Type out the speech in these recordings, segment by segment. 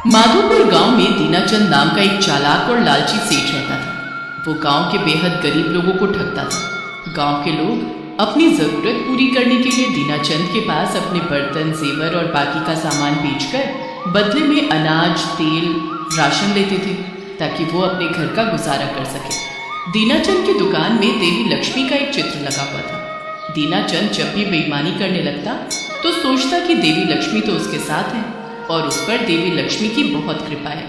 माधोपुर गांव में दीनाचंद नाम का एक चालाक और लालची सेठ रहता था। वो गांव के बेहद गरीब लोगों को ठगता था। गांव के लोग अपनी जरूरत पूरी करने के लिए दीनाचंद के पास अपने बर्तन, जेवर और बाकी का सामान बेचकर बदले में अनाज, तेल, राशन लेते थे ताकि वो अपने घर का गुजारा कर सके। दीनाचंद की दुकान में देवी लक्ष्मी का एक चित्र लगा हुआ था। दीनाचंद जब भी बेईमानी करने लगता तो सोचता कि देवी लक्ष्मी तो उसके साथ है और उस पर देवी लक्ष्मी की बहुत कृपा है,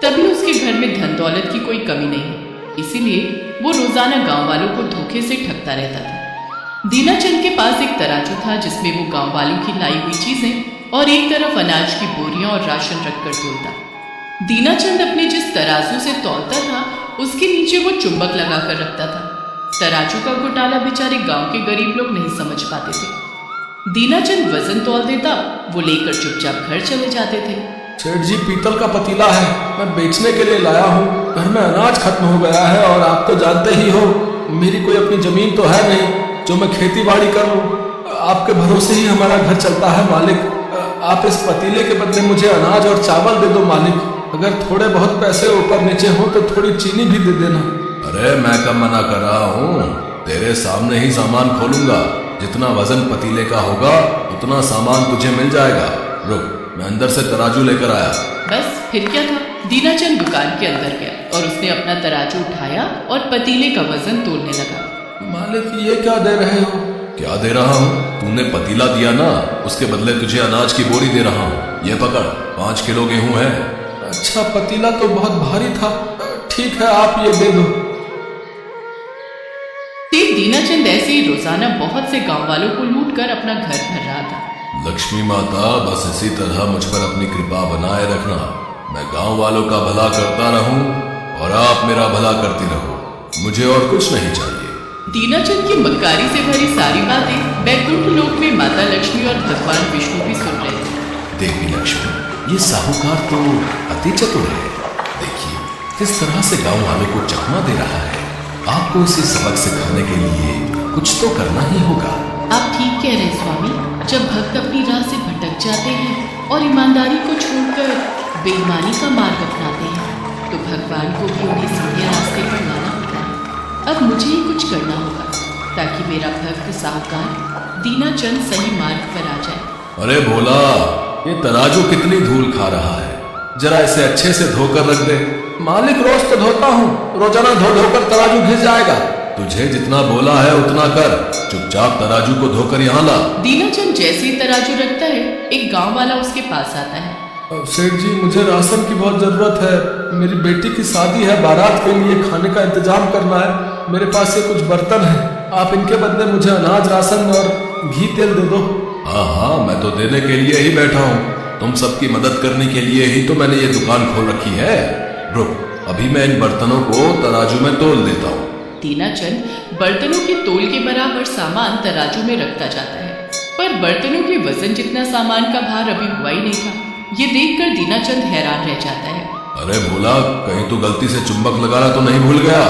तभी उसके घर में धन दौलत की कोई कमी नहीं है। इसीलिए वो रोजाना गांव वालों को धोखे से ठगता रहता था। दीनाचंद के पास एक तराजू था जिसमें वो गांव वालों की लाई हुई चीजें और एक तरफ अनाज की बोरियां और राशन रखकर तोलता। दीनाचंद अपने जिस तराजू से तौलता था उसके नीचे वो चुंबक लगाकर रखता था। तराजू का घोटाला बेचारे गांव के गरीब लोग नहीं समझ पाते थे। दीनाचंद वजन तौल देता, वो लेकर चुपचाप घर चले जाते थे। सेठ जी, पीतल का पतीला है, मैं बेचने के लिए लाया हूँ। घर में अनाज खत्म हो गया है और आप तो जानते ही हो मेरी कोई अपनी जमीन तो है नहीं जो मैं खेती बाड़ी कर लूँ। आपके भरोसे ही हमारा घर चलता है मालिक। आप इस पतीले के बदले मुझे अनाज और चावल दे दो मालिक। अगर थोड़े बहुत पैसे ऊपर नीचे हो तो थोड़ी चीनी भी दे देना। अरे मैं कब मना कर रहा हूँ, तेरे सामने ही सामान खोलूंगा। जितना वजन पतीले का होगा उतना सामान तुझे मिल जाएगा। रुक, मैं अंदर से तराजू लेकर आया। बस फिर क्या था, दीनाचंद दुकान के अंदर गया और उसने अपना तराजू उठाया और पतीले का वजन तोलने लगा। मालिक, ये क्या दे रहे हो? क्या दे रहा हूँ? तूने पतीला दिया ना, उसके बदले तुझे अनाज की बोरी दे रहा हूँ। ये पकड़, 5 किलो गेहूं है। अच्छा, पतीला तो बहुत भारी था। ठीक है, आप ये दे दो। दीनाचंद ऐसे ही रोजाना बहुत से गांव वालों को लूट कर अपना घर भर रहा था। लक्ष्मी माता, बस इसी तरह मुझ पर अपनी कृपा बनाए रखना। मैं गांव वालों का भला करता रहूं और आप मेरा भला करती रहो। मुझे और कुछ नहीं चाहिए। दीनाचंद की मक्कारी से भरी सारी बातें बैकुंठ लोक में माता लक्ष्मी और भगवान विष्णु भी सुन रहे थे। देवी लक्ष्मी, ये साहूकार तो अति चतुर है। देखिए किस तरह से गांव वालों को चकमा दे रहा है। आपको इसे सबक सिखाने के लिए कुछ तो करना ही होगा। आप ठीक कह रहे हैं स्वामी। जब भक्त अपनी राह से भटक जाते हैं और ईमानदारी को छोड़कर बेईमानी का मार्ग अपनाते हैं तो भगवान को भी उन्हें सीधे रास्ते पर लाना होता है। अब मुझे ही कुछ करना होगा ताकि मेरा भक्त साहूकार दीनाचंद सही मार्ग पर आ जाए। अरे भोला, ये तराजू कितनी धूल खा रहा है, जरा इसे अच्छे से धोकर रख दे। मालिक, रोज तो धोता हूँ, रोजाना धो धोकर तराजू घिस जाएगा। तुझे जितना बोला है उतना कर। चुपचाप तराजू को धोकर यहाँ ला। दीनाचंद जैसे ही तराजू रखता है एक गांव वाला उसके पास आता है। सेठ जी, मुझे राशन की बहुत जरूरत है। मेरी बेटी की शादी है, बारात के लिए खाने का इंतजाम करना है। मेरे पास से कुछ बर्तन है, आप इनके बदले मुझे अनाज, राशन और घी तेल दे दो। हाँ, मैं तो देने के लिए ही बैठा हूँ। तुम सबकी मदद करने के लिए ही तो मैंने ये दुकान खोल रखी है। रुक, अभी मैं इन बर्तनों को तराजू में तोल देता हूँ। दीनाचंद बर्तनों के तोल के बराबर सामान तराजू में रखता जाता है, पर बर्तनों के वजन जितना सामान का भार अभी हुआ ही नहीं था। ये देखकर दीनाचंद हैरान रह जाता है। अरे भोला, कहीं तो गलती से चुंबक लगाना तो नहीं भूल गया?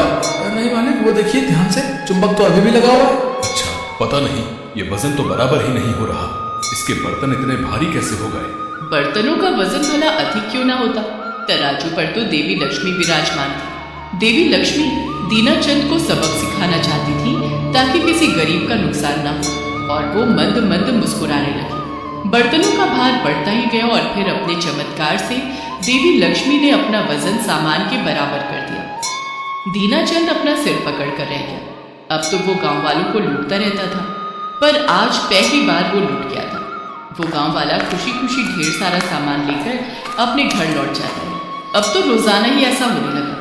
नहीं मालिक, वो देखिए ध्यान से, चुंबक तो अभी भी लगा हुआ। अच्छा, पता नहीं ये वजन तो बराबर ही नहीं हो रहा। इसके बर्तन इतने भारी कैसे हो गए? बर्तनों का वजन भला अधिक क्यों ना होता, तराजू पर तो देवी लक्ष्मी विराजमान थी। देवी लक्ष्मी दीनाचंद को सबक सिखाना चाहती थी ताकि किसी गरीब का नुकसान ना हो, और वो मंद मंद मुस्कुराने लगी। बर्तनों का भार बढ़ता ही गया और फिर अपने चमत्कार से देवी लक्ष्मी ने अपना वजन सामान के बराबर कर दिया। दीनाचंद अपना सिर पकड़ कर रह गया। अब तो वो गांव वालों को लूटता रहता था, पर आज पहली बार वो लूट गया था। वो गांव वाला खुशी खुशी ढेर सारा सामान लेकर अपने घर लौट जाता है। अब तो रोजाना ही ऐसा होने लगा।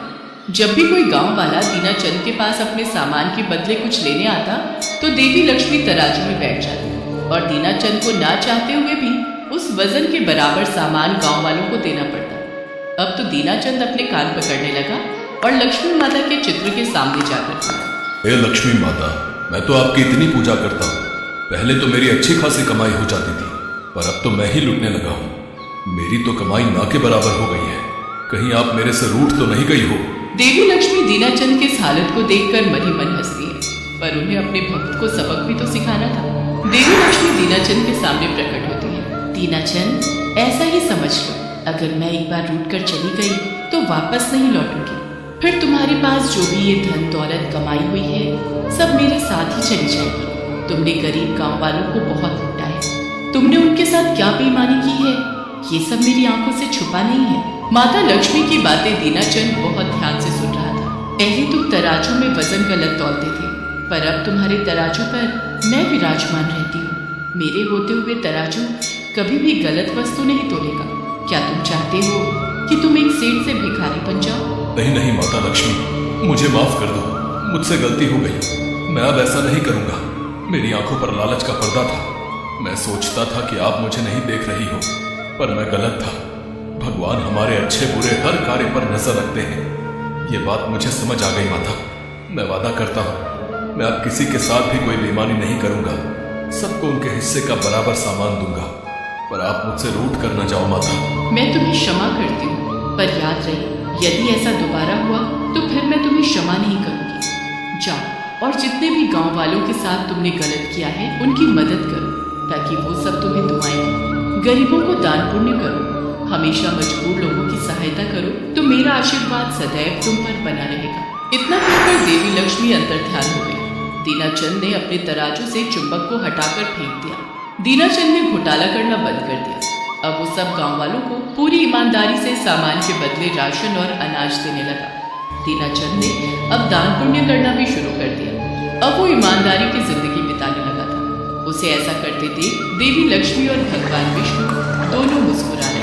जब भी कोई गांव वाला दीनाचंद के पास अपने सामान के बदले कुछ लेने आता तो देवी लक्ष्मी तराजू में बैठ जाती और दीनाचंद को ना चाहते हुए भी उस वजन के बराबर सामान गांव वालों को देना पड़ता। अब तो दीनाचंद अपने कान पकड़ने लगा और लक्ष्मी माता के चित्र के सामने जाकर बोला, हे लक्ष्मी माता, मैं तो आपकी इतनी पूजा करता हूँ। पहले तो मेरी अच्छी खासी कमाई हो जाती थी, पर अब तो मैं ही लूटने लगा हूँ। मेरी तो कमाई ना के बराबर हो गई है। कहीं आप मेरे से रूठ तो नहीं गई हो? देवी लक्ष्मी दीनाचंद की इस हालत को देखकर मन ही मन हंसती है, पर उन्हें अपने भक्त को सबक भी तो सिखाना था। देवी लक्ष्मी दीनाचंद के सामने प्रकट होती है। दीनाचंद, ऐसा ही समझ लो अगर मैं एक बार रूठ कर चली गई तो वापस नहीं लौटूंगी। फिर तुम्हारे पास जो भी ये धन दौलत कमाई हुई है सब मेरे साथ ही चली जाएगी। तुमने गरीब गांव वालों को बहुत लूटा है। तुमने उनके साथ क्या बेईमानी की है ये सब मेरी आंखों से छुपा नहीं है। माता लक्ष्मी की बातें दीनाचंद बहुत ध्यान से सुन रहा था। पहले तुम तराजू में वजन गलत तौलते थे, पर अब तुम्हारे तराजू पर मैं विराजमान रहती हूँ। मेरे होते हुए तराजू कभी भी गलत वस्तु नहीं तोलेगा। क्या तुम चाहते हो कि तुम एक सेठ से भिखारी बन जाओ? नहीं नहीं माता लक्ष्मी, मुझे माफ कर दो, मुझसे गलती हो गई। मैं अब ऐसा नहीं करूंगा। मेरी आंखों पर लालच का पर्दा था। मैं सोचता था कि आप मुझे नहीं देख रही हो, पर मैं गलत था। भगवान हमारे अच्छे बुरे हर कार्य पर नजर रखते हैं। ये बात मुझे समझ आ गई माता। मैं वादा करता हूँ मैं अब किसी के साथ भी कोई बेईमानी नहीं करूंगा। सबको उनके हिस्से का बराबर सामान दूंगा। पर आप मुझसे रूठ कर न जाओ माता। मैं तुम्हें क्षमा करती हूँ, पर याद रहे यदि ऐसा दोबारा हुआ तो फिर मैं तुम्हें क्षमा नहीं करूंगी। जाओ और जितने भी गांव वालों के साथ तुमने गलत किया है उनकी मदद करो, ताकि वो सब तुम्हें दुआएं दें। गरीबों को दान पुण्य करो, हमेशा मजबूर लोगों की सहायता करो, तो मेरा आशीर्वाद सदैव तुम पर बना रहेगा। इतना कहकर देवी लक्ष्मी अंतर्ध्यान हो गई। दीनाचंद ने अपने तराजू से चुंबक को हटाकर फेंक दिया। दीनाचंद ने घोटाला करना बंद कर दिया। अब वो सब गांव वालों को पूरी ईमानदारी से सामान के बदले राशन और अनाज देने लगा। दीनाचंद ने अब दान पुण्य करना भी शुरू कर दिया। अब वो ईमानदारी की जिंदगी बिताने लगा था। उसे ऐसा करते देख देवी लक्ष्मी और भगवान विष्णु दोनों मुस्कुरा